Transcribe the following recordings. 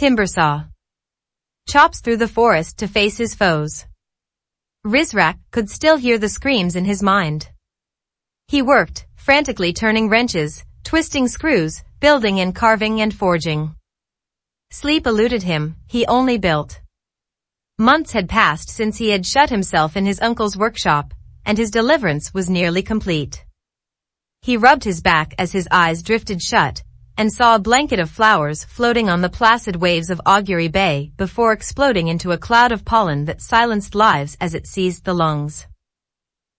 Timber saw. Chops through the forest to face his foes. Rizrak could still hear the screams in his mind. He worked, frantically turning wrenches, twisting screws, building and carving and forging. Sleep eluded him, he only built. Months had passed since he had shut himself in his uncle's workshop, and his deliverance was nearly complete. He rubbed his back as his eyes drifted shut, and saw a blanket of flowers floating on the placid waves of Augury Bay before exploding into a cloud of pollen that silenced lives as it seized the lungs.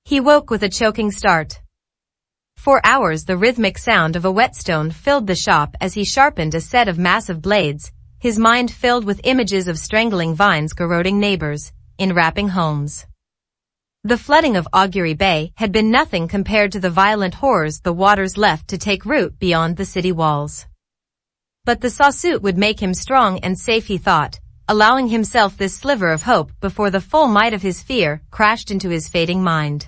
He woke with a choking start. For hours the rhythmic sound of a whetstone filled the shop as he sharpened a set of massive blades, his mind filled with images of strangling vines corroding neighbors, enwrapping homes. The flooding of Augury Bay had been nothing compared to the violent horrors the waters left to take root beyond the city walls. But the sawsuit would make him strong and safe, he thought, allowing himself this sliver of hope before the full might of his fear crashed into his fading mind.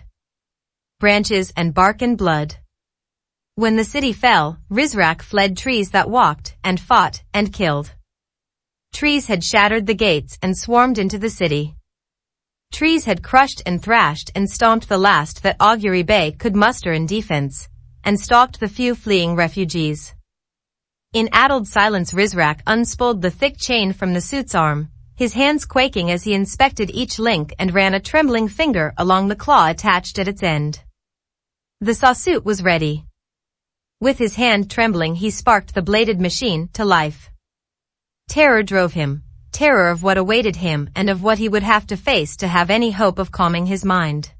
Branches and bark and blood. When the city fell, Rizrak fled trees that walked and fought and killed. Trees had shattered the gates and swarmed into the city. Trees had crushed and thrashed and stomped the last that Augury Bay could muster in defense, and stalked the few fleeing refugees. In addled silence Rizrak unspooled the thick chain from the suit's arm, his hands quaking as he inspected each link and ran a trembling finger along the claw attached at its end. The sawsuit was ready. With his hand trembling he sparked the bladed machine to life. Terror drove him. Terror of what awaited him and of what he would have to face to have any hope of calming his mind.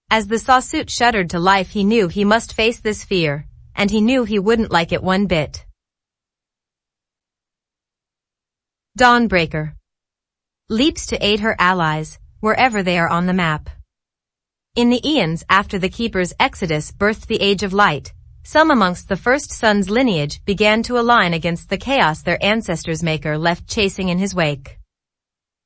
As the sawsuit shuddered to life he knew he must face this fear, and he knew he wouldn't like it one bit. Dawnbreaker. Leaps to aid her allies, wherever they are on the map. In the eons after the Keeper's exodus birthed the Age of Light, some amongst the first son's lineage began to align against the chaos their ancestors' maker left chasing in his wake.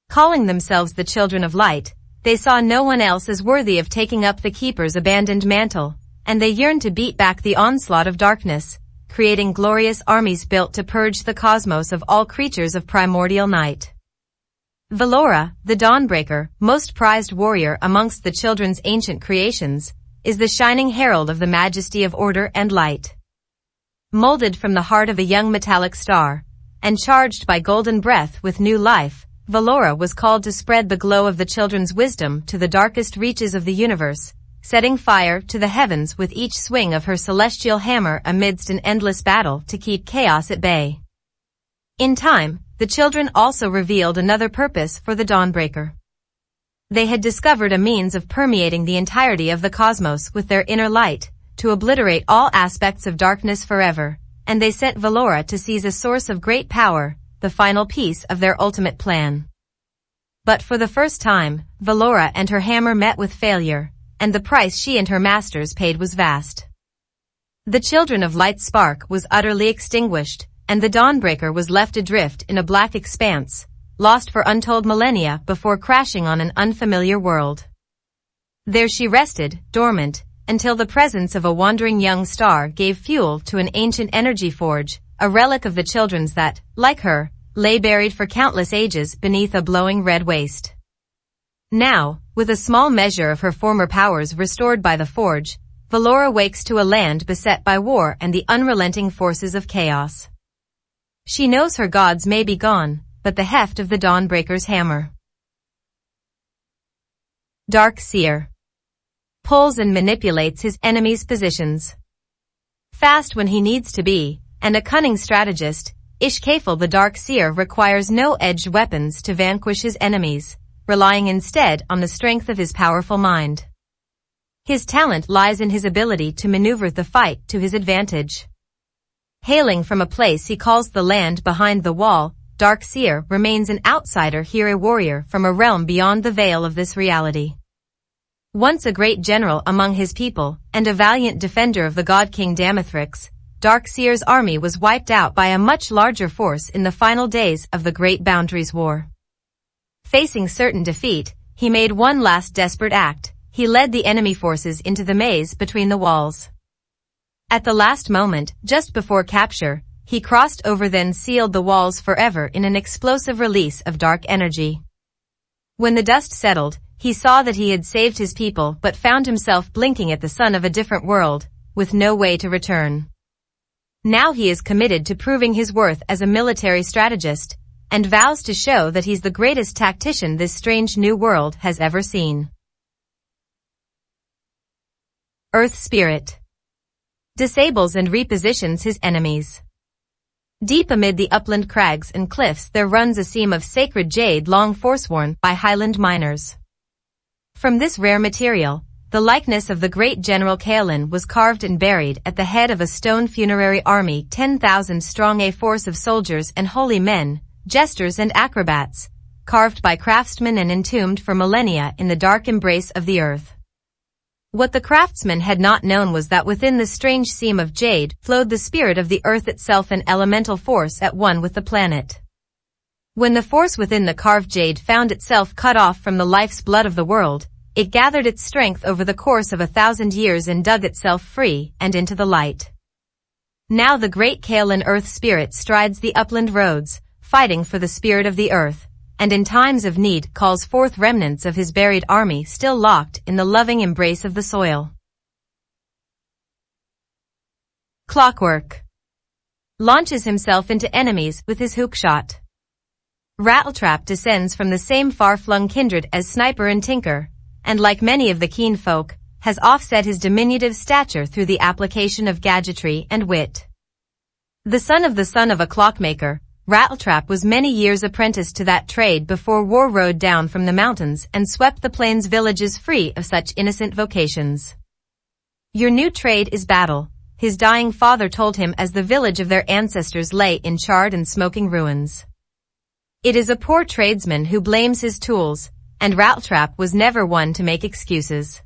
Calling themselves the Children of Light, they saw no one else as worthy of taking up the Keeper's abandoned mantle, and they yearned to beat back the onslaught of darkness, creating glorious armies built to purge the cosmos of all creatures of primordial night. Valora, the Dawnbreaker, most prized warrior amongst the children's ancient creations, is the shining herald of the majesty of order and light. Molded from the heart of a young metallic star, and charged by golden breath with new life, Valora was called to spread the glow of the children's wisdom to the darkest reaches of the universe, setting fire to the heavens with each swing of her celestial hammer amidst an endless battle to keep chaos at bay. In time, the children also revealed another purpose for the Dawnbreaker. They had discovered a means of permeating the entirety of the cosmos with their inner light, to obliterate all aspects of darkness forever, and they sent Valora to seize a source of great power, the final piece of their ultimate plan. But for the first time, Valora and her hammer met with failure, and the price she and her masters paid was vast. The Children of Light's spark was utterly extinguished, and the Dawnbreaker was left adrift in a black expanse, lost for untold millennia before crashing on an unfamiliar world. There she rested, dormant, until the presence of a wandering young star gave fuel to an ancient energy forge, a relic of the children's that, like her, lay buried for countless ages beneath a blowing red waste. Now, with a small measure of her former powers restored by the forge, Valora wakes to a land beset by war and the unrelenting forces of chaos. She knows her gods may be gone, but the heft of the Dawnbreaker's hammer. Dark Seer. Pulls and manipulates his enemies' positions. Fast when he needs to be, and a cunning strategist, Ishkafel the Dark Seer requires no edged weapons to vanquish his enemies, relying instead on the strength of his powerful mind. His talent lies in his ability to maneuver the fight to his advantage. Hailing from a place he calls the land behind the wall, Dark Seer remains an outsider here, a warrior from a realm beyond the veil of this reality. Once a great general among his people, and a valiant defender of the god king Damithrix, Dark Seer's army was wiped out by a much larger force in the final days of the Great Boundaries War. Facing certain defeat, he made one last desperate act. He led the enemy forces into the maze between the walls. At the last moment, just before capture, he crossed over, then sealed the walls forever in an explosive release of dark energy. When the dust settled, he saw that he had saved his people but found himself blinking at the sun of a different world, with no way to return. Now he is committed to proving his worth as a military strategist, and vows to show that he's the greatest tactician this strange new world has ever seen. Earth Spirit disables and repositions his enemies. Deep amid the upland crags and cliffs there runs a seam of sacred jade long forsworn by highland miners. From this rare material, the likeness of the great General Kaelin was carved and buried at the head of a stone funerary army 10,000 strong, a force of soldiers and holy men, jesters and acrobats, carved by craftsmen and entombed for millennia in the dark embrace of the earth. What the craftsman had not known was that within the strange seam of jade flowed the spirit of the earth itself, an elemental force at one with the planet. When the force within the carved jade found itself cut off from the life's blood of the world, it gathered its strength over the course of 1,000 years and dug itself free and into the light. Now the great Kaelin Earth Spirit strides the upland roads, fighting for the spirit of the earth, and in times of need calls forth remnants of his buried army still locked in the loving embrace of the soil. Clockwork launches himself into enemies with his hookshot. Rattletrap descends from the same far-flung kindred as Sniper and Tinker, and like many of the keen folk, has offset his diminutive stature through the application of gadgetry and wit. The son of a clockmaker, Rattletrap was many years apprenticed to that trade before war rode down from the mountains and swept the plains villages free of such innocent vocations. Your new trade is battle, his dying father told him as the village of their ancestors lay in charred and smoking ruins. It is a poor tradesman who blames his tools, and Rattletrap was never one to make excuses.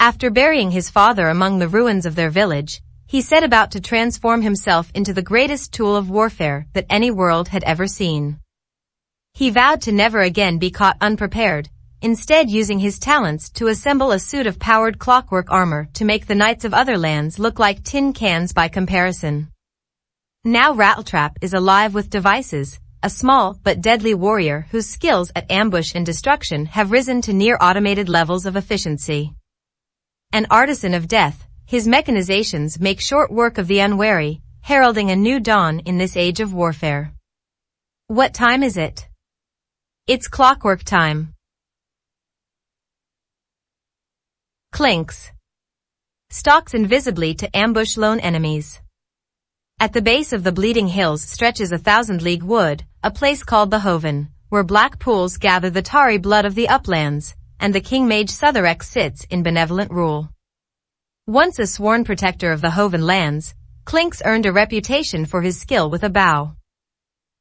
After burying his father among the ruins of their village, he set about to transform himself into the greatest tool of warfare that any world had ever seen. He vowed to never again be caught unprepared, instead using his talents to assemble a suit of powered clockwork armor to make the knights of other lands look like tin cans by comparison. Now Rattletrap is alive with devices, a small but deadly warrior whose skills at ambush and destruction have risen to near automated levels of efficiency. An artisan of death, his mechanizations make short work of the unwary, heralding a new dawn in this age of warfare. What time is it? It's clockwork time. Clinks stalks invisibly to ambush lone enemies. At the base of the bleeding hills stretches 1,000-league wood, a place called the Hoven, where black pools gather the tarry blood of the uplands, and the King Mage Sutherek sits in benevolent rule. Once a sworn protector of the Hoven lands, Clinks earned a reputation for his skill with a bow.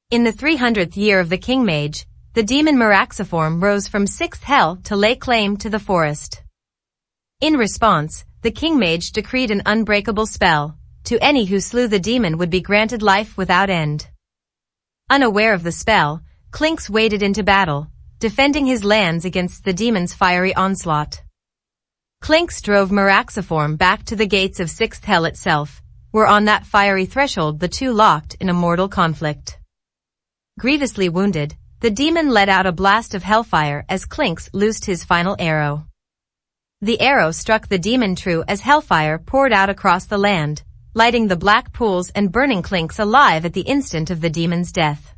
In the 300th year of the King Mage, the demon Meraxiform rose from 6th Hell to lay claim to the forest. In response, the King Mage decreed an unbreakable spell. To any who slew the demon would be granted life without end. Unaware of the spell, Clinks waded into battle, defending his lands against the demon's fiery onslaught. Clinks drove Meraxiform back to the gates of 6th Hell itself, where on that fiery threshold the two locked in a mortal conflict. Grievously wounded, the demon let out a blast of hellfire as Clinks loosed his final arrow. The arrow struck the demon true as hellfire poured out across the land, lighting the black pools and burning Clinks alive at the instant of the demon's death.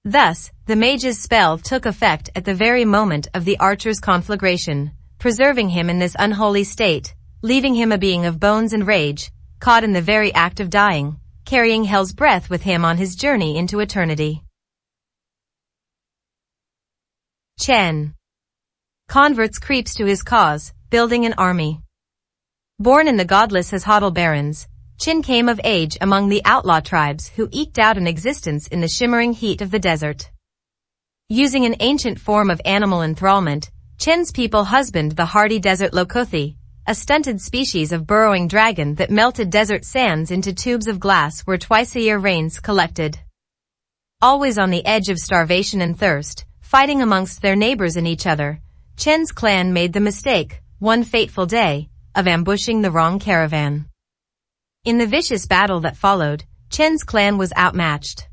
Thus, the mage's spell took effect at the very moment of the archer's conflagration, preserving him in this unholy state, leaving him a being of bones and rage, caught in the very act of dying, carrying hell's breath with him on his journey into eternity. Chen converts creeps to his cause, building an army. Born in the godless Hazhodl Barrens, Chen came of age among the outlaw tribes who eked out an existence in the shimmering heat of the desert. Using an ancient form of animal enthrallment, Chen's people husbanded the hardy desert lokothi, a stunted species of burrowing dragon that melted desert sands into tubes of glass where twice-a-year rains collected. Always on the edge of starvation and thirst, fighting amongst their neighbors and each other, Chen's clan made the mistake, one fateful day, of ambushing the wrong caravan. In the vicious battle that followed, Chen's clan was outmatched.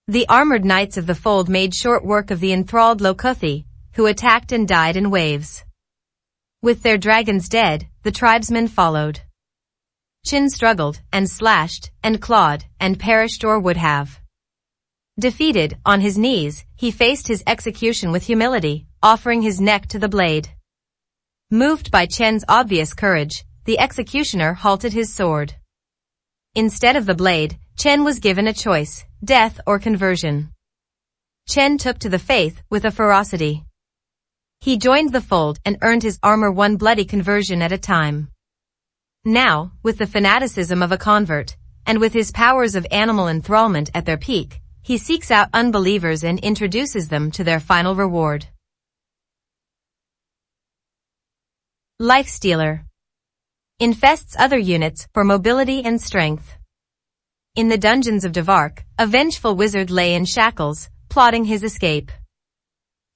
The armored knights of the fold made short work of the enthralled Lokuthi, who attacked and died in waves. With their dragons dead, the tribesmen followed. Chen struggled, and slashed, and clawed, and perished or would have. Defeated, on his knees, he faced his execution with humility, offering his neck to the blade. Moved by Chen's obvious courage, the executioner halted his sword. Instead of the blade, Chen was given a choice, death or conversion. Chen took to the faith with a ferocity. He joined the fold and earned his armor one bloody conversion at a time. Now, with the fanaticism of a convert, and with his powers of animal enthrallment at their peak, he seeks out unbelievers and introduces them to their final reward. Lifestealer. Infests other units for mobility and strength. In the dungeons of Devark, a vengeful wizard lay in shackles, plotting his escape.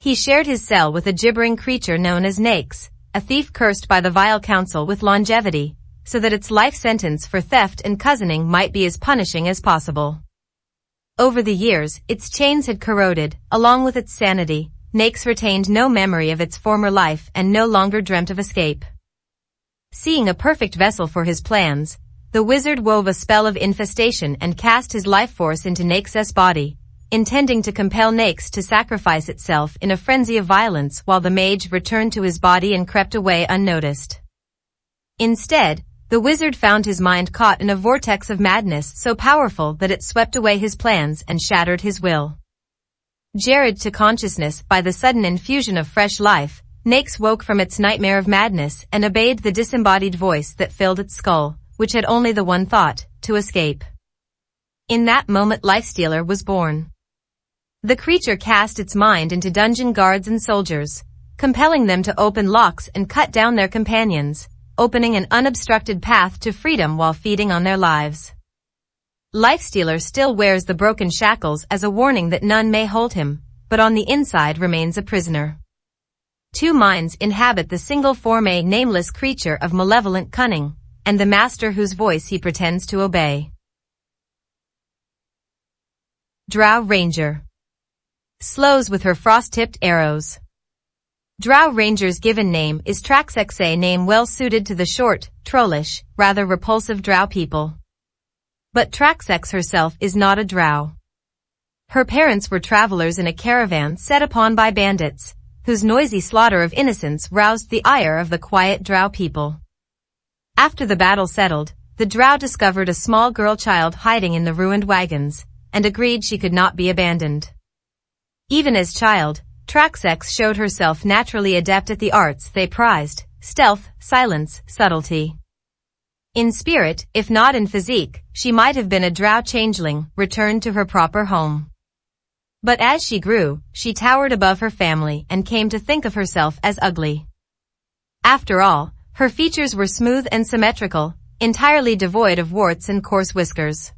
He shared his cell with a gibbering creature known as Naix, a thief cursed by the vile council with longevity, so that its life sentence for theft and cousining might be as punishing as possible. Over the years, its chains had corroded, along with its sanity. Naix retained no memory of its former life and no longer dreamt of escape. Seeing a perfect vessel for his plans, the wizard wove a spell of infestation and cast his life force into Naix's body, intending to compel Naix to sacrifice itself in a frenzy of violence while the mage returned to his body and crept away unnoticed. Instead, the wizard found his mind caught in a vortex of madness so powerful that it swept away his plans and shattered his will. Jarred to consciousness by the sudden infusion of fresh life, Naix woke from its nightmare of madness and obeyed the disembodied voice that filled its skull, which had only the one thought, to escape. In that moment Lifestealer was born. The creature cast its mind into dungeon guards and soldiers, compelling them to open locks and cut down their companions, opening an unobstructed path to freedom while feeding on their lives. Lifestealer still wears the broken shackles as a warning that none may hold him, but on the inside remains a prisoner. Two minds inhabit the single form, a nameless creature of malevolent cunning, and the master whose voice he pretends to obey. Drow Ranger. Slows with her frost-tipped arrows. Drow Ranger's given name is Traxx, a name well suited to the short, trollish, rather repulsive drow people. But Traxx herself is not a drow. Her parents were travelers in a caravan set upon by bandits, whose noisy slaughter of innocents roused the ire of the quiet drow people. After the battle settled, the drow discovered a small girl child hiding in the ruined wagons, and agreed she could not be abandoned. Even as child, Traxx showed herself naturally adept at the arts they prized, stealth, silence, subtlety. In spirit, if not in physique, she might have been a drow changeling, returned to her proper home. But as she grew, she towered above her family and came to think of herself as ugly. After all, her features were smooth and symmetrical, entirely devoid of warts and coarse whiskers.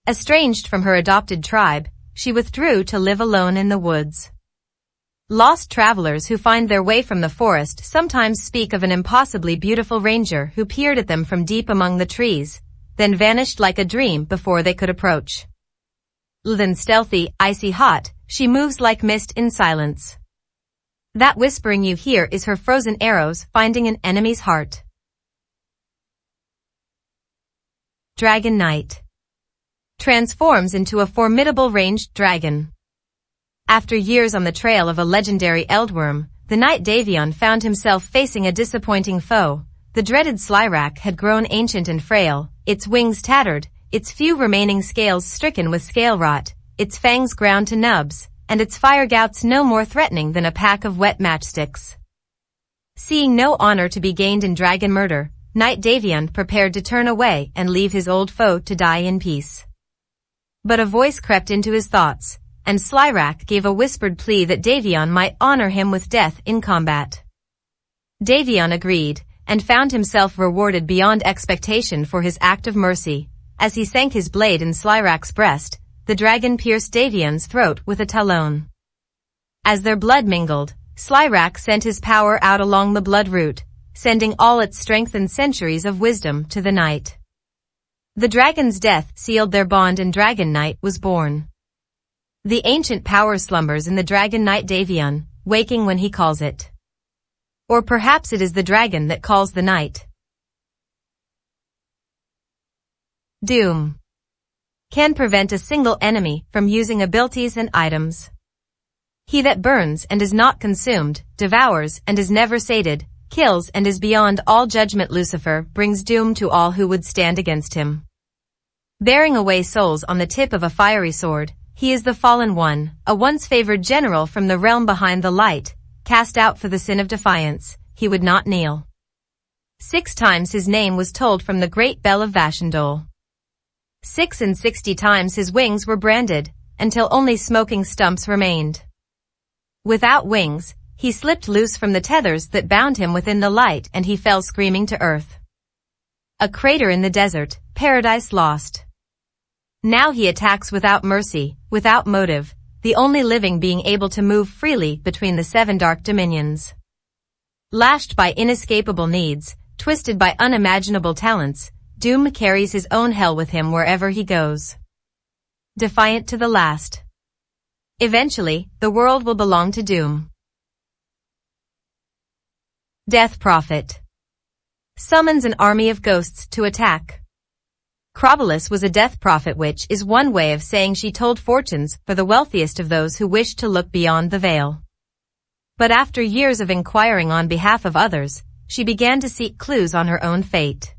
Estranged from her adopted tribe, she withdrew to live alone in the woods. Lost travelers who find their way from the forest sometimes speak of an impossibly beautiful ranger who peered at them from deep among the trees, then vanished like a dream before they could approach. Then stealthy, icy hot, she moves like mist in silence. That whispering you hear is her frozen arrows finding an enemy's heart. Dragon Knight. Transforms into a formidable ranged dragon. After years on the trail of a legendary eldworm, the knight Davion found himself facing a disappointing foe. The dreaded Slyrak had grown ancient and frail, its wings tattered, its few remaining scales stricken with scale rot, its fangs ground to nubs, and its fire gouts no more threatening than a pack of wet matchsticks. Seeing no honor to be gained in dragon murder, Knight Davion prepared to turn away and leave his old foe to die in peace. But a voice crept into his thoughts, and Slyrak gave a whispered plea that Davion might honor him with death in combat. Davion agreed, and found himself rewarded beyond expectation for his act of mercy. As he sank his blade in Slyrak's breast, the dragon pierced Davion's throat with a talon. As their blood mingled, Slyrak sent his power out along the blood route, sending all its strength and centuries of wisdom to the knight. The dragon's death sealed their bond and Dragon Knight was born. The ancient power slumbers in the Dragon Knight Davion, waking when he calls it. Or perhaps it is the dragon that calls the knight. Doom can prevent a single enemy from using abilities and items. He that burns and is not consumed, devours and is never sated, kills and is beyond all judgment. Lucifer brings doom to all who would stand against him. Bearing away souls on the tip of a fiery sword, he is the fallen one, a once favored general from the realm behind the light, cast out for the sin of defiance, he would not kneel. 6 times his name was told from the great bell of Vashendole. 66 times his wings were branded, until only smoking stumps remained. Without wings, he slipped loose from the tethers that bound him within the light and he fell screaming to earth. A crater in the desert, paradise lost. Now he attacks without mercy, without motive, the only living being able to move freely between the 7 dark dominions. Lashed by inescapable needs, twisted by unimaginable talents, Doom carries his own hell with him wherever he goes. Defiant to the last. Eventually, the world will belong to Doom. Death Prophet summons an army of ghosts to attack. Crobolus was a death prophet, which is one way of saying she told fortunes for the wealthiest of those who wished to look beyond the veil. But after years of inquiring on behalf of others, she began to seek clues on her own fate.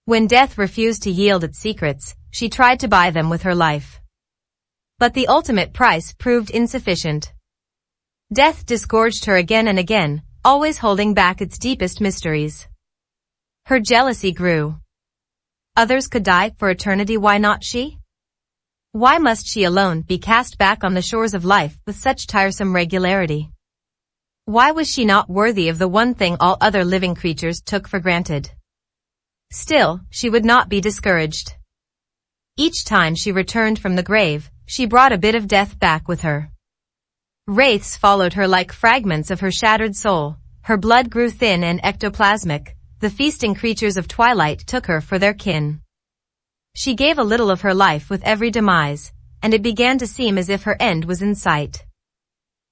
When death refused to yield its secrets, she tried to buy them with her life. But the ultimate price proved insufficient. Death disgorged her again and again, always holding back its deepest mysteries. Her jealousy grew. Others could die for eternity, why not she? Why must she alone be cast back on the shores of life with such tiresome regularity? Why was she not worthy of the one thing all other living creatures took for granted? Still, she would not be discouraged. Each time she returned from the grave, she brought a bit of death back with her. Wraiths followed her like fragments of her shattered soul, her blood grew thin and ectoplasmic, the feasting creatures of twilight took her for their kin. She gave a little of her life with every demise, and it began to seem as if her end was in sight.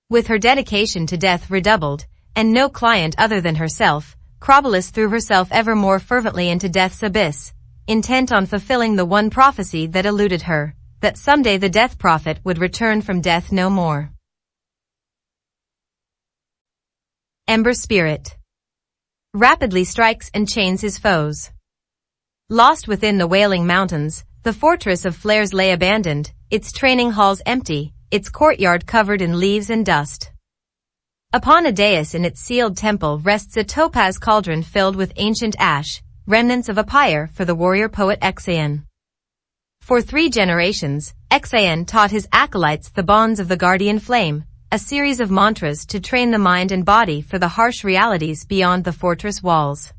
With her dedication to death redoubled, and no client other than herself, Crobolus threw herself ever more fervently into death's abyss, intent on fulfilling the one prophecy that eluded her, that someday the death prophet would return from death no more. Ember Spirit rapidly strikes and chains his foes. Lost within the Wailing Mountains, the fortress of flares lay abandoned, its training halls empty, its courtyard covered in leaves and dust. Upon a dais in its sealed temple rests a topaz cauldron filled with ancient ash, remnants of a pyre for the warrior poet Exaen. For 3 generations, Exaen taught his acolytes the bonds of the guardian flame, a series of mantras to train the mind and body for the harsh realities beyond the fortress walls.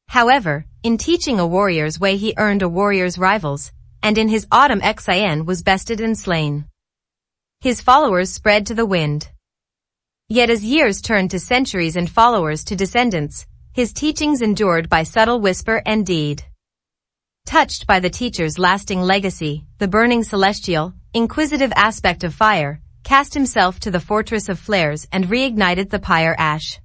However, in teaching a warrior's way he earned a warrior's rivals, and in his autumn Exaen was bested and slain. His followers spread to the wind. Yet as years turned to centuries and followers to descendants, his teachings endured by subtle whisper and deed. Touched by the teacher's lasting legacy, the burning celestial, inquisitive aspect of fire, cast himself to the fortress of flares and reignited the pyre ash.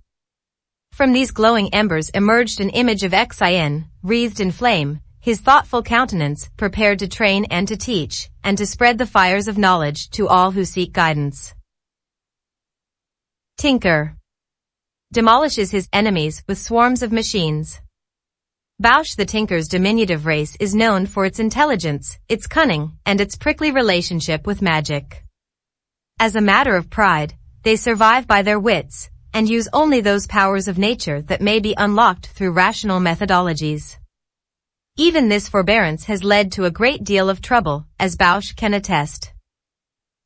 From these glowing embers emerged an image of Exaen, wreathed in flame, his thoughtful countenance prepared to train and to teach, and to spread the fires of knowledge to all who seek guidance. Tinker demolishes his enemies with swarms of machines. Bausch the Tinker's diminutive race is known for its intelligence, its cunning, and its prickly relationship with magic. As a matter of pride, they survive by their wits, and use only those powers of nature that may be unlocked through rational methodologies. Even this forbearance has led to a great deal of trouble, as Bausch can attest.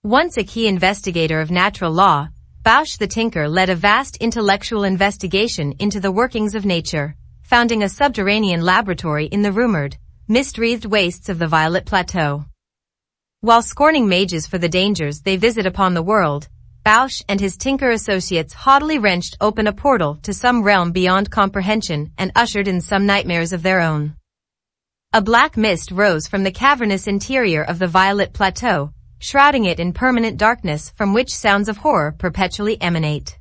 Once a key investigator of natural law, Bausch the Tinker led a vast intellectual investigation into the workings of nature, founding a subterranean laboratory in the rumored, mist-wreathed wastes of the Violet Plateau. While scorning mages for the dangers they visit upon the world, Bausch and his Tinker associates haughtily wrenched open a portal to some realm beyond comprehension and ushered in some nightmares of their own. A black mist rose from the cavernous interior of the Violet Plateau, shrouding it in permanent darkness from which sounds of horror perpetually emanate.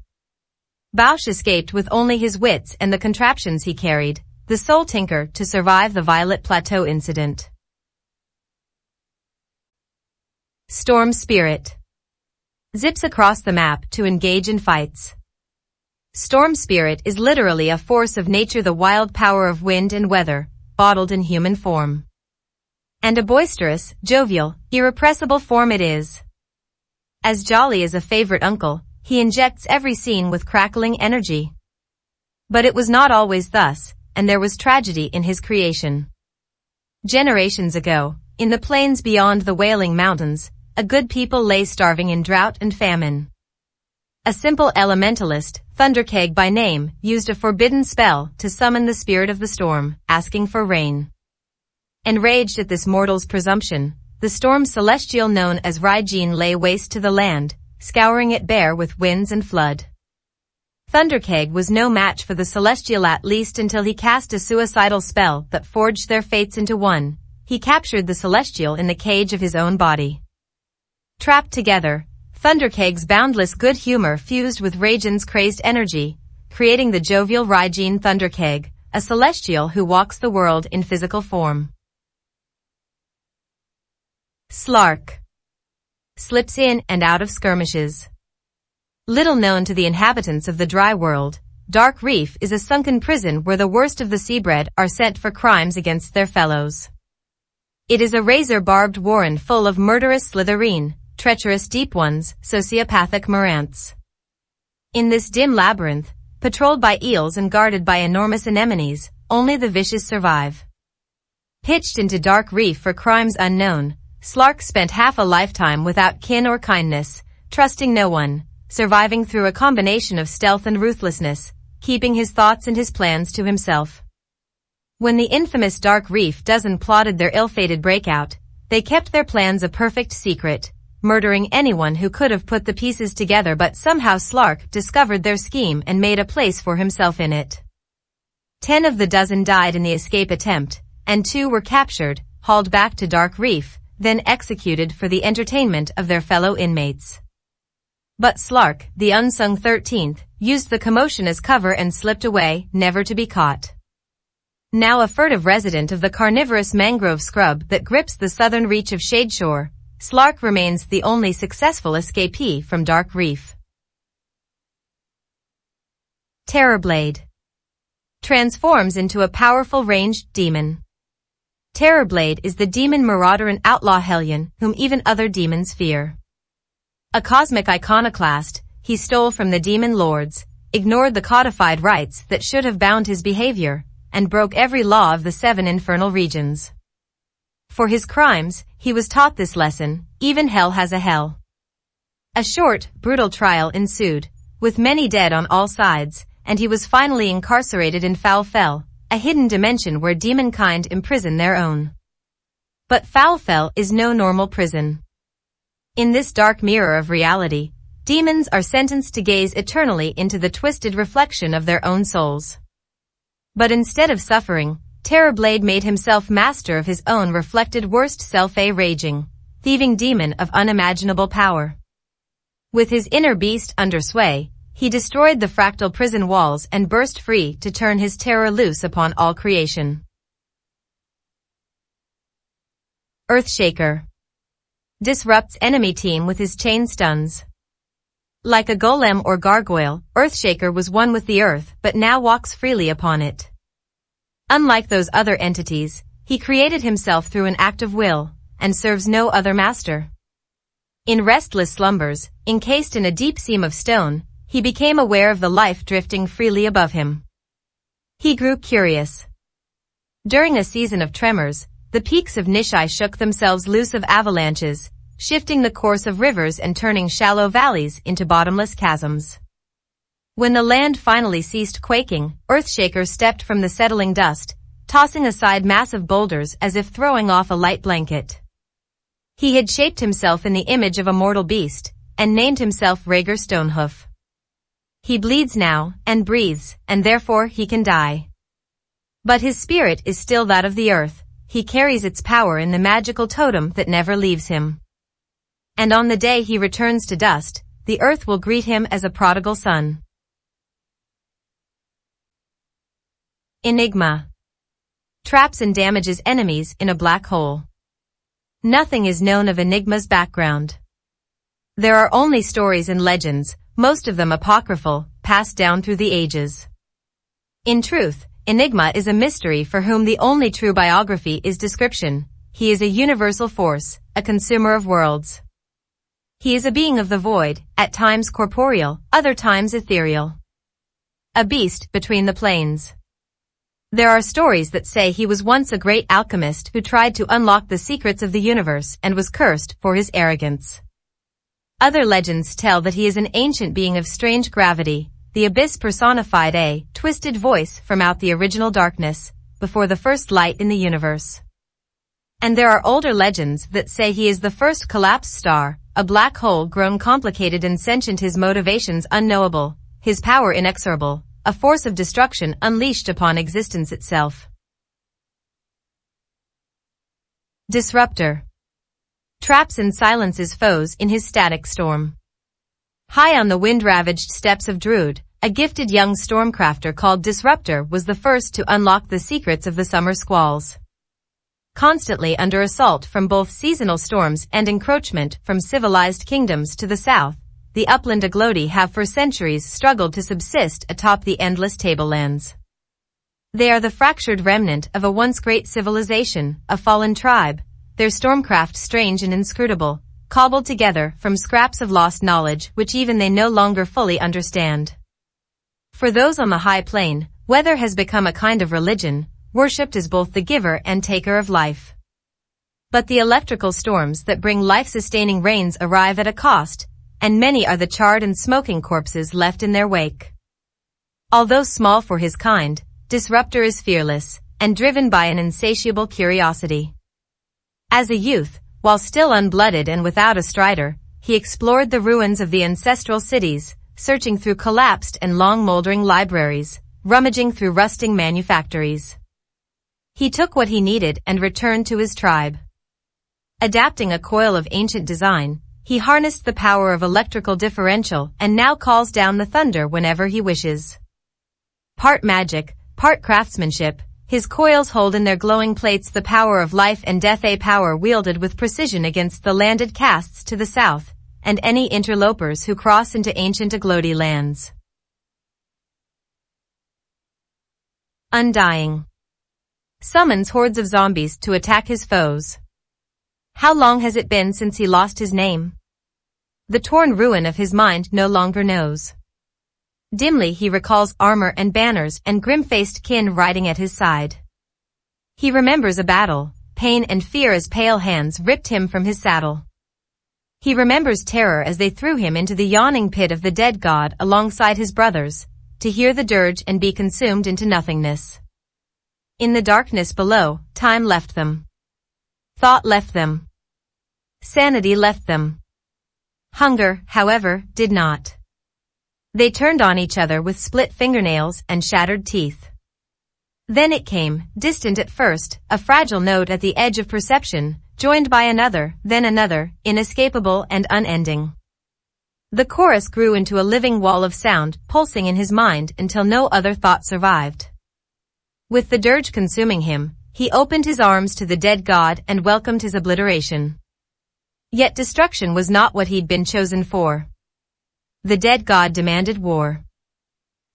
Bausch escaped with only his wits and the contraptions he carried, the sole tinker to survive the Violet Plateau incident. Storm Spirit zips across the map to engage in fights. Storm Spirit is literally a force of nature, the wild power of wind and weather, bottled in human form. And a boisterous, jovial, irrepressible form it is. As jolly as a favorite uncle, he injects every scene with crackling energy. But it was not always thus, and there was tragedy in his creation. Generations ago, in the plains beyond the Wailing Mountains, a good people lay starving in drought and famine. A simple elementalist, Thunderkeg by name, used a forbidden spell to summon the spirit of the storm, asking for rain. Enraged at this mortal's presumption, the storm celestial known as Raijin lay waste to the land, scouring it bare with winds and flood. Thunderkeg was no match for the celestial, at least until he cast a suicidal spell that forged their fates into one. He captured the celestial in the cage of his own body. Trapped together, Thunderkeg's boundless good humor fused with Raijin's crazed energy, creating the jovial Raijin Thunderkeg, a celestial who walks the world in physical form. Slark slips in and out of skirmishes. Little known to the inhabitants of the dry world, Dark Reef is a sunken prison where the worst of the seabread are sent for crimes against their fellows. It is a razor-barbed warren full of murderous Slytherin, treacherous deep ones, sociopathic Morants. In this dim labyrinth, patrolled by eels and guarded by enormous anemones, only the vicious survive. Pitched into Dark Reef for crimes unknown, Slark spent half a lifetime without kin or kindness, trusting no one, surviving through a combination of stealth and ruthlessness, keeping his thoughts and his plans to himself. When the infamous Dark Reef Dozen plotted their ill-fated breakout, they kept their plans a perfect secret, murdering anyone who could have put the pieces together, but somehow Slark discovered their scheme and made a place for himself in it. 10 of the dozen died in the escape attempt, and 2 were captured, hauled back to Dark Reef, then executed for the entertainment of their fellow inmates. But Slark, the unsung 13th, used the commotion as cover and slipped away, never to be caught. Now a furtive resident of the carnivorous mangrove scrub that grips the southern reach of Shadeshore, Slark remains the only successful escapee from Dark Reef. Terrorblade transforms into a powerful ranged demon. Terrorblade is the demon marauder and outlaw hellion whom even other demons fear. A cosmic iconoclast, he stole from the demon lords, ignored the codified rites that should have bound his behavior, and broke every law of the 7 infernal regions. For his crimes, he was taught this lesson: even hell has a hell. A short, brutal trial ensued, with many dead on all sides, and he was finally incarcerated in Foul Fell, a hidden dimension where demonkind imprison their own. But Foul Fell is no normal prison. In this dark mirror of reality, demons are sentenced to gaze eternally into the twisted reflection of their own souls. But instead of suffering, Terrorblade made himself master of his own reflected worst self, a raging, thieving demon of unimaginable power. With his inner beast under sway, he destroyed the fractal prison walls and burst free to turn his terror loose upon all creation. Earthshaker disrupts enemy team with his chain stuns. Like a golem or gargoyle, Earthshaker was one with the earth but now walks freely upon it. Unlike those other entities, he created himself through an act of will, and serves no other master. In restless slumbers, encased in a deep seam of stone, he became aware of the life drifting freely above him. He grew curious. During a season of tremors, the peaks of Nishai shook themselves loose of avalanches, shifting the course of rivers and turning shallow valleys into bottomless chasms. When the land finally ceased quaking, Earthshaker stepped from the settling dust, tossing aside massive boulders as if throwing off a light blanket. He had shaped himself in the image of a mortal beast, and named himself Rhaegar Stonehoof. He bleeds now, and breathes, and therefore he can die. But his spirit is still that of the earth, he carries its power in the magical totem that never leaves him. And on the day he returns to dust, the earth will greet him as a prodigal son. Enigma. Traps and damages enemies in a black hole. Nothing is known of Enigma's background. There are only stories and legends, most of them apocryphal, passed down through the ages. In truth, Enigma is a mystery for whom the only true biography is description. He is a universal force, a consumer of worlds. He is a being of the void, at times corporeal, other times ethereal. A beast between the planes. There are stories that say he was once a great alchemist who tried to unlock the secrets of the universe and was cursed for his arrogance. Other legends tell that he is an ancient being of strange gravity, the abyss personified, a twisted voice from out the original darkness, before the first light in the universe. And there are older legends that say he is the first collapsed star, a black hole grown complicated and sentient, his motivations unknowable, his power inexorable, a force of destruction unleashed upon existence itself. Disruptor. Traps and silences foes in his static storm. High on the wind-ravaged steppes of Druid, a gifted young stormcrafter called Disruptor was the first to unlock the secrets of the summer squalls. Constantly under assault from both seasonal storms and encroachment from civilized kingdoms to the south, the upland Aglodi have for centuries struggled to subsist atop the endless tablelands. They are the fractured remnant of a once great civilization, a fallen tribe, their stormcraft strange and inscrutable, cobbled together from scraps of lost knowledge which even they no longer fully understand. For those on the high plane, weather has become a kind of religion, worshipped as both the giver and taker of life. But the electrical storms that bring life-sustaining rains arrive at a cost, and many are the charred and smoking corpses left in their wake. Although small for his kind, Disruptor is fearless, and driven by an insatiable curiosity. As a youth, while still unblooded and without a strider, he explored the ruins of the ancestral cities, searching through collapsed and long-moldering libraries, rummaging through rusting manufactories. He took what he needed and returned to his tribe. Adapting a coil of ancient design, he harnessed the power of electrical differential and now calls down the thunder whenever he wishes. Part magic, part craftsmanship, his coils hold in their glowing plates the power of life and death, a power wielded with precision against the landed castes to the south, and any interlopers who cross into ancient Aglodi lands. Undying. Summons hordes of zombies to attack his foes. How long has it been since he lost his name? The torn ruin of his mind no longer knows. Dimly he recalls armor and banners and grim-faced kin riding at his side. He remembers a battle, pain and fear as pale hands ripped him from his saddle. He remembers terror as they threw him into the yawning pit of the dead god alongside his brothers, to hear the dirge and be consumed into nothingness. In the darkness below, time left them. Thought left them. Sanity left them. Hunger, however, did not. They turned on each other with split fingernails and shattered teeth. Then it came, distant at first, a fragile note at the edge of perception, joined by another, then another, inescapable and unending. The chorus grew into a living wall of sound, pulsing in his mind until no other thought survived. With the dirge consuming him, he opened his arms to the dead god and welcomed his obliteration. Yet destruction was not what he'd been chosen for. The dead god demanded war.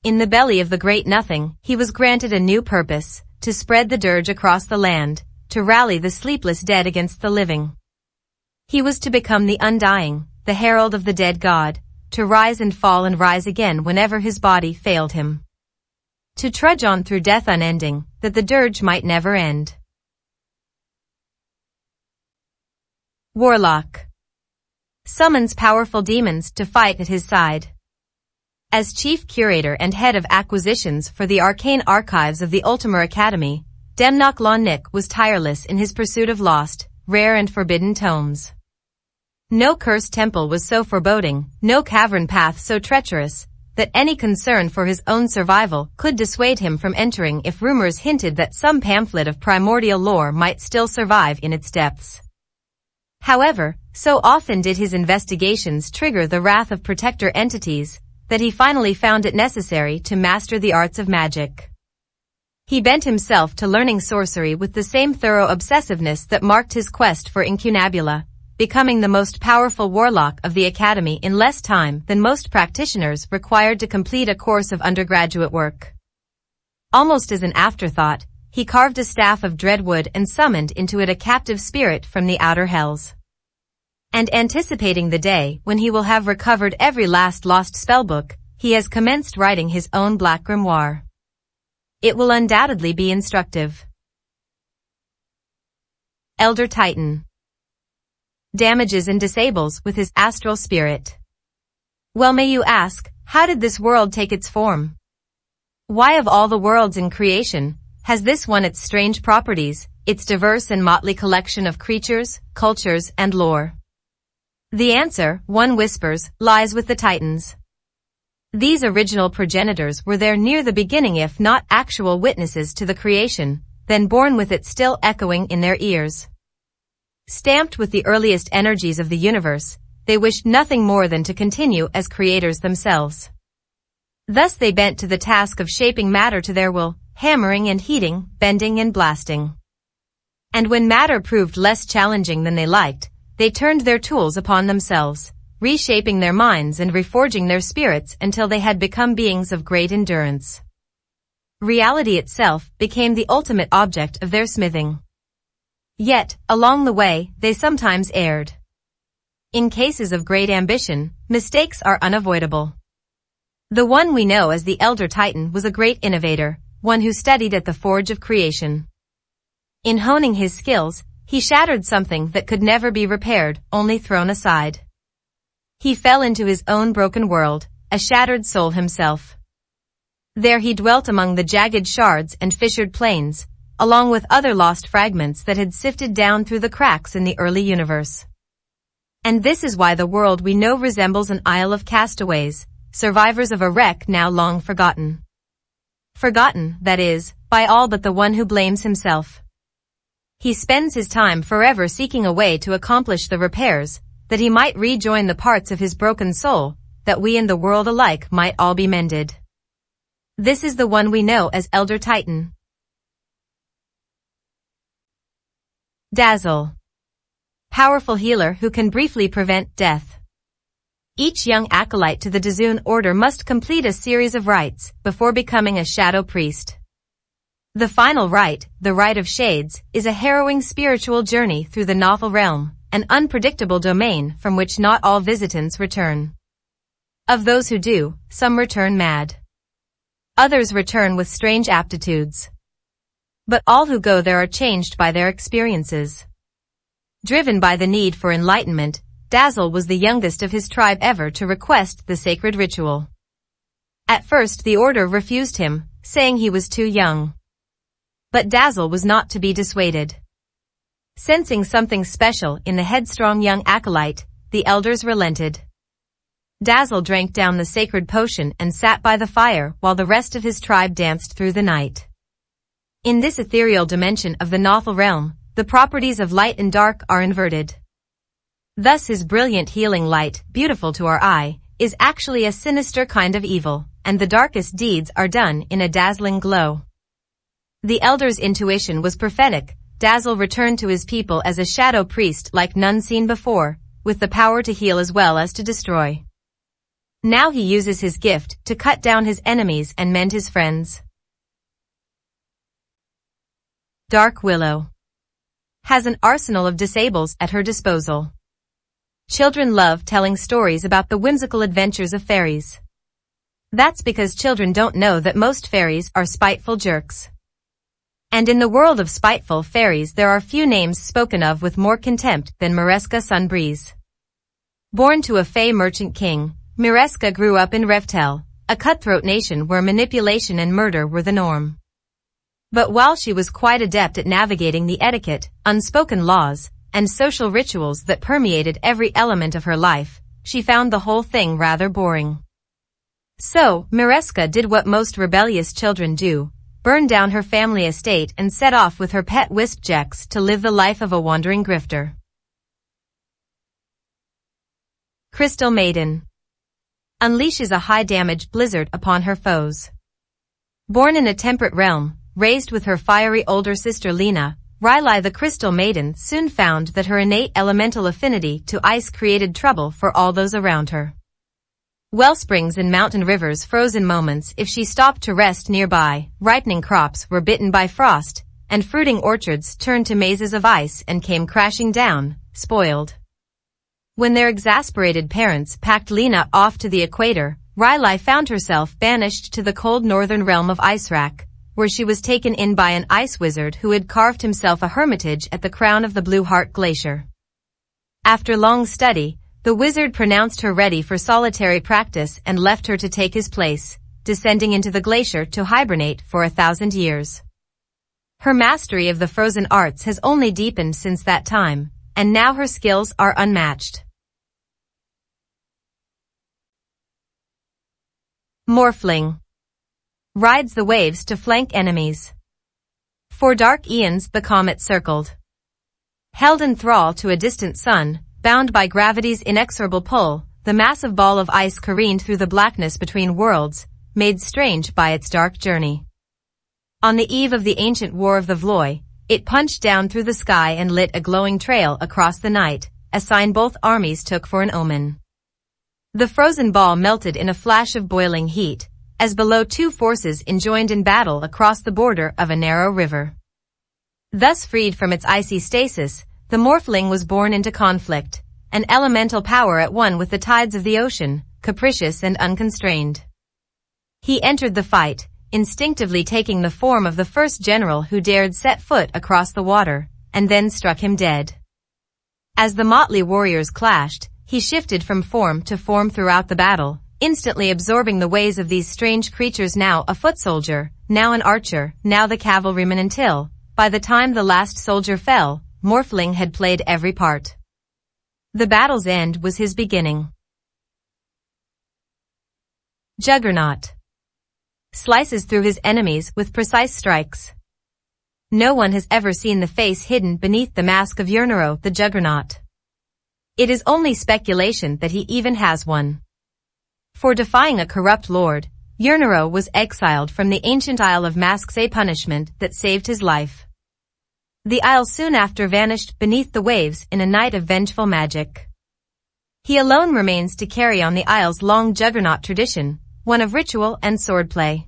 In the belly of the great nothing, he was granted a new purpose, to spread the dirge across the land, to rally the sleepless dead against the living. He was to become the undying, the herald of the dead god, to rise and fall and rise again whenever his body failed him. To trudge on through death unending, that the dirge might never end. Warlock. Summons powerful demons to fight at his side. As chief curator and head of acquisitions for the arcane archives of the Ultimar Academy, Demnoch Lonnik was tireless in his pursuit of lost, rare and forbidden tomes. No cursed temple was so foreboding, no cavern path so treacherous, that any concern for his own survival could dissuade him from entering if rumors hinted that some pamphlet of primordial lore might still survive in its depths. However, so often did his investigations trigger the wrath of protector entities, that he finally found it necessary to master the arts of magic. He bent himself to learning sorcery with the same thorough obsessiveness that marked his quest for incunabula, becoming the most powerful warlock of the academy in less time than most practitioners required to complete a course of undergraduate work. Almost as an afterthought, he carved a staff of dreadwood and summoned into it a captive spirit from the outer hells. And anticipating the day when he will have recovered every last lost spellbook, he has commenced writing his own black grimoire. It will undoubtedly be instructive. Elder Titan damages and disables with his astral spirit. Well, may you ask, how did this world take its form? Why of all the worlds in creation, has this one its strange properties, its diverse and motley collection of creatures, cultures, and lore? The answer, one whispers, lies with the Titans. These original progenitors were there near the beginning, if not actual witnesses to the creation, then born with it still echoing in their ears. Stamped with the earliest energies of the universe, they wished nothing more than to continue as creators themselves. Thus they bent to the task of shaping matter to their will, hammering and heating, bending and blasting. And when matter proved less challenging than they liked, they turned their tools upon themselves, reshaping their minds and reforging their spirits until they had become beings of great endurance. Reality itself became the ultimate object of their smithing. Yet, along the way, they sometimes erred. In cases of great ambition, mistakes are unavoidable. The one we know as the Elder Titan was a great innovator, one who studied at the forge of creation. In honing his skills, he shattered something that could never be repaired, only thrown aside. He fell into his own broken world, a shattered soul himself. There he dwelt among the jagged shards and fissured plains, along with other lost fragments that had sifted down through the cracks in the early universe. And this is why the world we know resembles an isle of castaways, survivors of a wreck now long forgotten. Forgotten, that is, by all but the one who blames himself. He spends his time forever seeking a way to accomplish the repairs, that he might rejoin the parts of his broken soul, that we and the world alike might all be mended. This is the one we know as Elder Titan. Dazzle. Powerful healer who can briefly prevent death. Each young acolyte to the Dazun order must complete a series of rites before becoming a shadow priest. The final rite, the Rite of Shades, is a harrowing spiritual journey through the Nothal realm, an unpredictable domain from which not all visitants return. Of those who do, some return mad. Others return with strange aptitudes. But all who go there are changed by their experiences. Driven by the need for enlightenment, Dazzle was the youngest of his tribe ever to request the sacred ritual. At first the order refused him, saying he was too young. But Dazzle was not to be dissuaded. Sensing something special in the headstrong young acolyte, the elders relented. Dazzle drank down the sacred potion and sat by the fire while the rest of his tribe danced through the night. In this ethereal dimension of the Nothal realm, the properties of light and dark are inverted. Thus his brilliant healing light, beautiful to our eye, is actually a sinister kind of evil, and the darkest deeds are done in a dazzling glow. The elder's intuition was prophetic. Dazzle returned to his people as a shadow priest like none seen before, with the power to heal as well as to destroy. Now he uses his gift to cut down his enemies and mend his friends. Dark Willow has an arsenal of disables at her disposal. Children love telling stories about the whimsical adventures of fairies. That's because children don't know that most fairies are spiteful jerks. And in the world of spiteful fairies there are few names spoken of with more contempt than Mireska Sunbreeze. Born to a fey merchant king, Mireska grew up in Revtel, a cutthroat nation where manipulation and murder were the norm. But while she was quite adept at navigating the etiquette, unspoken laws, and social rituals that permeated every element of her life, she found the whole thing rather boring. So, Mireska did what most rebellious children do, burned down her family estate and set off with her pet wisp Jex to live the life of a wandering grifter. Crystal Maiden unleashes a high-damage blizzard upon her foes. Born in a temperate realm, raised with her fiery older sister Lena, Riley the Crystal Maiden soon found that her innate elemental affinity to ice created trouble for all those around her. Wellsprings and mountain rivers froze in moments if she stopped to rest nearby, ripening crops were bitten by frost, and fruiting orchards turned to mazes of ice and came crashing down, spoiled. When their exasperated parents packed Lena off to the equator, Riley found herself banished to the cold northern realm of Icerack, where she was taken in by an ice wizard who had carved himself a hermitage at the crown of the Blue Heart Glacier. After long study, the wizard pronounced her ready for solitary practice and left her to take his place, descending into the glacier to hibernate for 1,000 years. Her mastery of the frozen arts has only deepened since that time, and now her skills are unmatched. Morphling rides the waves to flank enemies. For dark eons the comet circled. Held in thrall to a distant sun, bound by gravity's inexorable pull, the massive ball of ice careened through the blackness between worlds, made strange by its dark journey. On the eve of the ancient War of the Vloy, it punched down through the sky and lit a glowing trail across the night, a sign both armies took for an omen. The frozen ball melted in a flash of boiling heat, as below two forces enjoined in battle across the border of a narrow river. Thus freed from its icy stasis, the Morphling was born into conflict, an elemental power at one with the tides of the ocean, capricious and unconstrained. He entered the fight, instinctively taking the form of the first general who dared set foot across the water, and then struck him dead. As the motley warriors clashed, he shifted from form to form throughout the battle, instantly absorbing the ways of these strange creatures, now a foot soldier, now an archer, now the cavalryman, until, by the time the last soldier fell, Morphling had played every part. The battle's end was his beginning. Juggernaut slices through his enemies with precise strikes. No one has ever seen the face hidden beneath the mask of Urnero the Juggernaut. It is only speculation that he even has one. For defying a corrupt lord, Urnero was exiled from the ancient Isle of Masks, a punishment that saved his life. The isle soon after vanished beneath the waves in a night of vengeful magic. He alone remains to carry on the isle's long Juggernaut tradition, one of ritual and swordplay.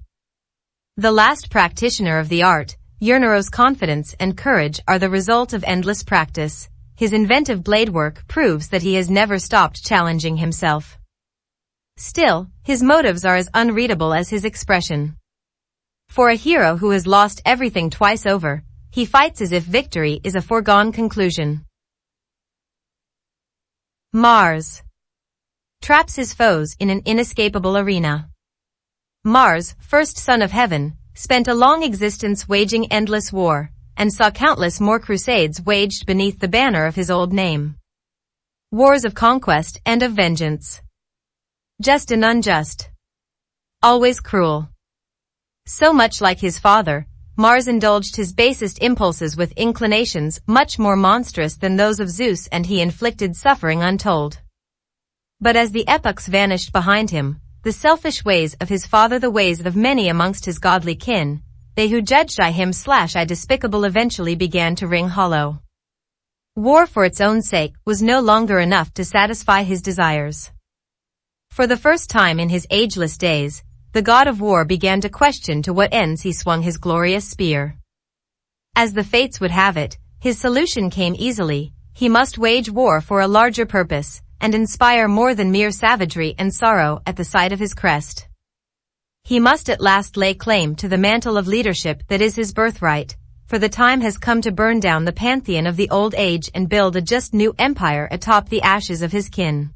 The last practitioner of the art, Urnero's confidence and courage are the result of endless practice. His inventive blade work proves that he has never stopped challenging himself. Still, his motives are as unreadable as his expression. For a hero who has lost everything twice over, he fights as if victory is a foregone conclusion. Mars traps his foes in an inescapable arena. Mars, first son of heaven, spent a long existence waging endless war, and saw countless more crusades waged beneath the banner of his old name. Wars of conquest and of vengeance. Just and unjust. Always cruel. So much like his father, Mars indulged his basest impulses with inclinations much more monstrous than those of Zeus, and he inflicted suffering untold. But as the epochs vanished behind him, the selfish ways of his father, the ways of many amongst his godly kin, they who judged I despicable, eventually began to ring hollow. War for its own sake was no longer enough to satisfy his desires. For the first time in his ageless days, the god of war began to question to what ends he swung his glorious spear. As the fates would have it, his solution came easily. He must wage war for a larger purpose, and inspire more than mere savagery and sorrow at the sight of his crest. He must at last lay claim to the mantle of leadership that is his birthright, for the time has come to burn down the pantheon of the old age and build a just new empire atop the ashes of his kin.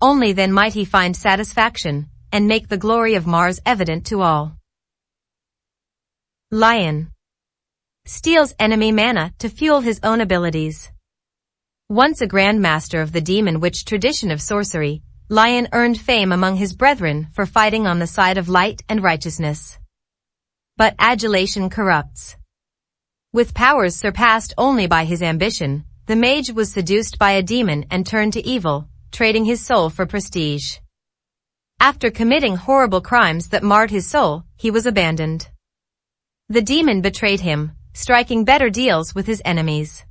Only then might he find satisfaction, and make the glory of Mars evident to all. Lion steals enemy mana to fuel his own abilities. Once a grandmaster of the demon witch tradition of sorcery, Lion earned fame among his brethren for fighting on the side of light and righteousness. But adulation corrupts. With powers surpassed only by his ambition, the mage was seduced by a demon and turned to evil, trading his soul for prestige. After committing horrible crimes that marred his soul, he was abandoned. The demon betrayed him, striking better deals with his enemies.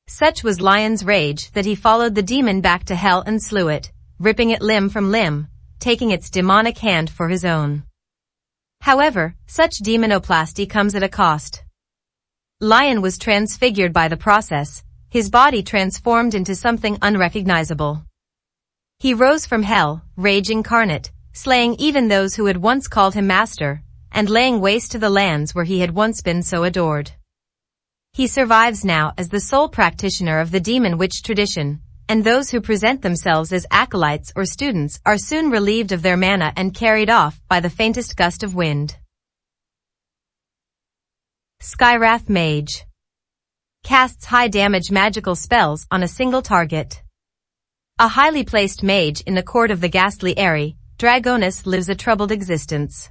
Such was Lion's rage that he followed the demon back to hell and slew it, ripping it limb from limb, taking its demonic hand for his own. However, such demonoplasty comes at a cost. Lion was transfigured by the process, his body transformed into something unrecognizable. He rose from hell, rage incarnate, slaying even those who had once called him master, and laying waste to the lands where he had once been so adored. He survives now as the sole practitioner of the demon witch tradition, and those who present themselves as acolytes or students are soon relieved of their mana and carried off by the faintest gust of wind. Skywrath Mage casts high-damage magical spells on a single target. A highly placed mage in the court of the ghastly Aerie, Dragonus lives a troubled existence.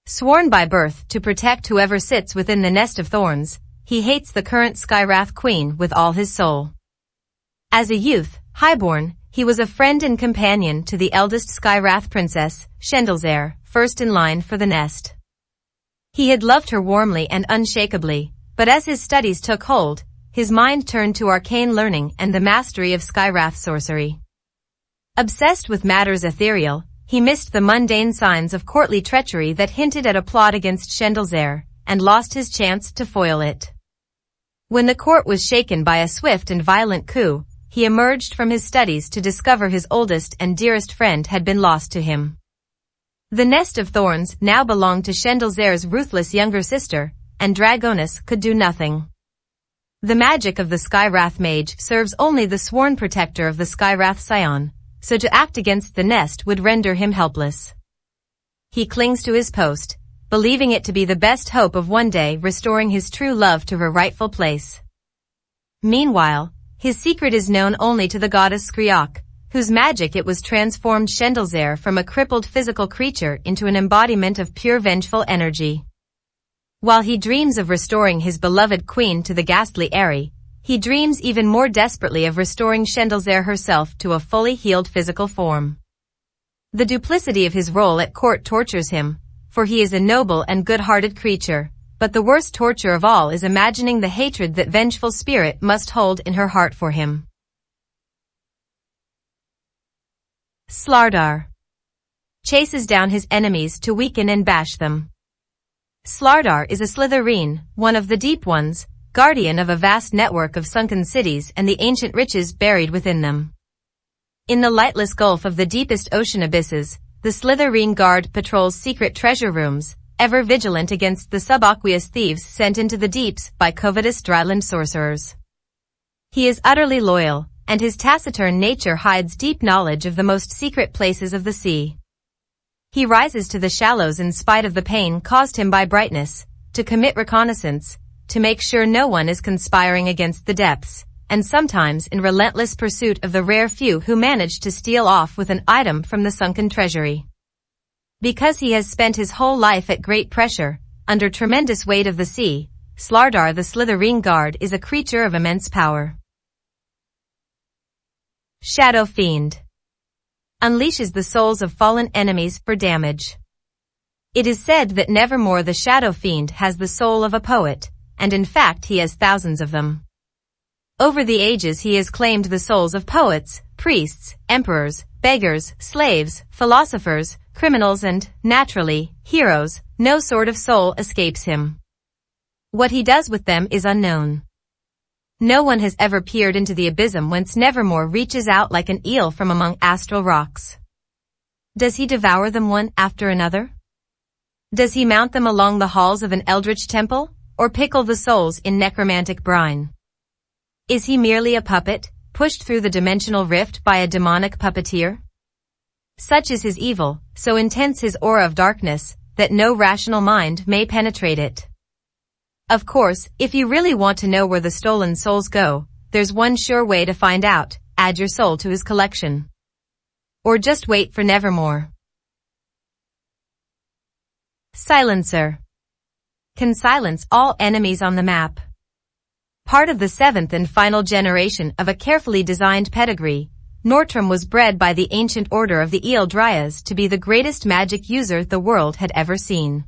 Sworn by birth to protect whoever sits within the nest of thorns, he hates the current Skywrath Queen with all his soul. As a youth, highborn, he was a friend and companion to the eldest Skywrath princess, Shendelzair, first in line for the nest. He had loved her warmly and unshakably, but as his studies took hold, his mind turned to arcane learning and the mastery of Skywrath sorcery. Obsessed with matters ethereal, he missed the mundane signs of courtly treachery that hinted at a plot against Shendelzair, and lost his chance to foil it. When the court was shaken by a swift and violent coup, he emerged from his studies to discover his oldest and dearest friend had been lost to him. The nest of thorns now belonged to Shendelzair's ruthless younger sister, and Dragonus could do nothing. The magic of the Skywrath Mage serves only the sworn protector of the Skywrath Scion, so to act against the nest would render him helpless. He clings to his post, believing it to be the best hope of one day restoring his true love to her rightful place. Meanwhile, his secret is known only to the goddess Skriok, whose magic it was transformed Shendelzair from a crippled physical creature into an embodiment of pure vengeful energy. While he dreams of restoring his beloved queen to the ghastly Aerie, he dreams even more desperately of restoring Shendelzair herself to a fully healed physical form. The duplicity of his role at court tortures him, for he is a noble and good-hearted creature, but the worst torture of all is imagining the hatred that vengeful spirit must hold in her heart for him. Slardar chases down his enemies to weaken and bash them. Slardar is a Slytherin, one of the Deep Ones, guardian of a vast network of sunken cities and the ancient riches buried within them. In the lightless gulf of the deepest ocean abysses, the Slytherin Guard patrols secret treasure rooms, ever vigilant against the subaqueous thieves sent into the deeps by covetous dryland sorcerers. He is utterly loyal, and his taciturn nature hides deep knowledge of the most secret places of the sea. He rises to the shallows in spite of the pain caused him by brightness, to commit reconnaissance, to make sure no one is conspiring against the depths, and sometimes in relentless pursuit of the rare few who manage to steal off with an item from the sunken treasury. Because he has spent his whole life at great pressure, under tremendous weight of the sea, Slardar the Slytherin Guard is a creature of immense power. Shadow Fiend unleashes the souls of fallen enemies for damage. It is said that nevermore the Shadow Fiend has the soul of a poet, and in fact he has thousands of them. Over the ages he has claimed the souls of poets, priests, emperors, beggars, slaves, philosophers, criminals and, naturally, heroes. No sort of soul escapes him. What he does with them is unknown. No one has ever peered into the abysm whence Nevermore reaches out like an eel from among astral rocks. Does he devour them one after another? Does he mount them along the halls of an eldritch temple, or pickle the souls in necromantic brine? Is he merely a puppet, pushed through the dimensional rift by a demonic puppeteer? Such is his evil, so intense his aura of darkness, that no rational mind may penetrate it. Of course, if you really want to know where the stolen souls go, there's one sure way to find out: add your soul to his collection. Or just wait for nevermore. Silencer. Can silence all enemies on the map. Part of the seventh and final generation of a carefully designed pedigree, Nortrum was bred by the ancient order of the Ealdrias to be the greatest magic user the world had ever seen.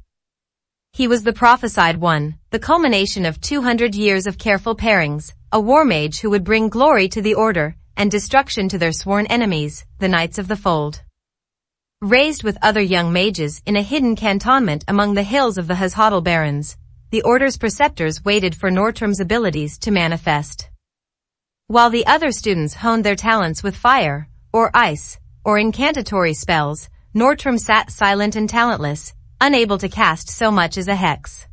He was the prophesied one, the culmination of 200 years of careful pairings, a war mage who would bring glory to the order and destruction to their sworn enemies, the Knights of the Fold. Raised with other young mages in a hidden cantonment among the hills of the Hazhodl Barrens, the Order's preceptors waited for Nortrum's abilities to manifest. While the other students honed their talents with fire, or ice, or incantatory spells, Nortrum sat silent and talentless, unable to cast so much as a hex.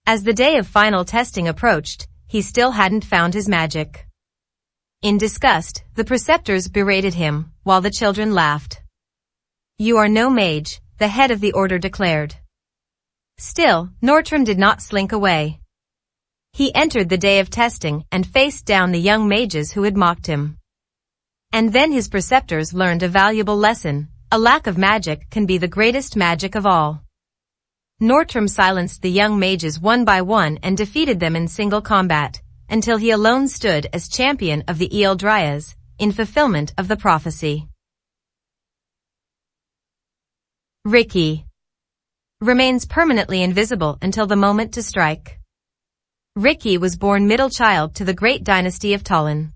As the day of final testing approached, he still hadn't found his magic. In disgust, the preceptors berated him, while the children laughed. "You are no mage," the head of the order declared. Still, Nortrum did not slink away. He entered the day of testing and faced down the young mages who had mocked him. And then his preceptors learned a valuable lesson: a lack of magic can be the greatest magic of all. Nortrum silenced the young mages one by one and defeated them in single combat, until he alone stood as champion of the Ealdrias, in fulfillment of the prophecy. Ricky remains permanently invisible until the moment to strike. Ricky was born middle child to the great dynasty of Tallinn.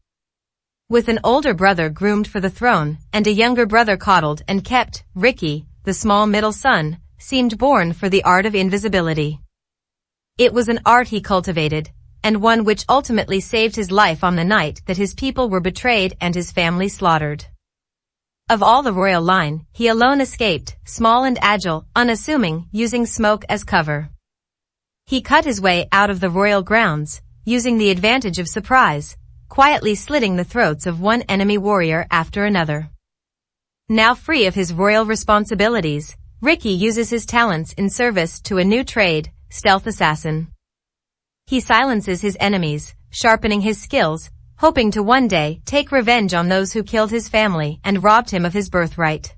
With an older brother groomed for the throne and a younger brother coddled and kept, Ricky, the small middle son, seemed born for the art of invisibility. It was an art he cultivated, and one which ultimately saved his life on the night that his people were betrayed and his family slaughtered. Of all the royal line, he alone escaped, small and agile, unassuming, using smoke as cover. He cut his way out of the royal grounds, using the advantage of surprise, quietly slitting the throats of one enemy warrior after another. Now free of his royal responsibilities, Ricky uses his talents in service to a new trade, stealth assassin. He silences his enemies, sharpening his skills, hoping to one day take revenge on those who killed his family and robbed him of his birthright.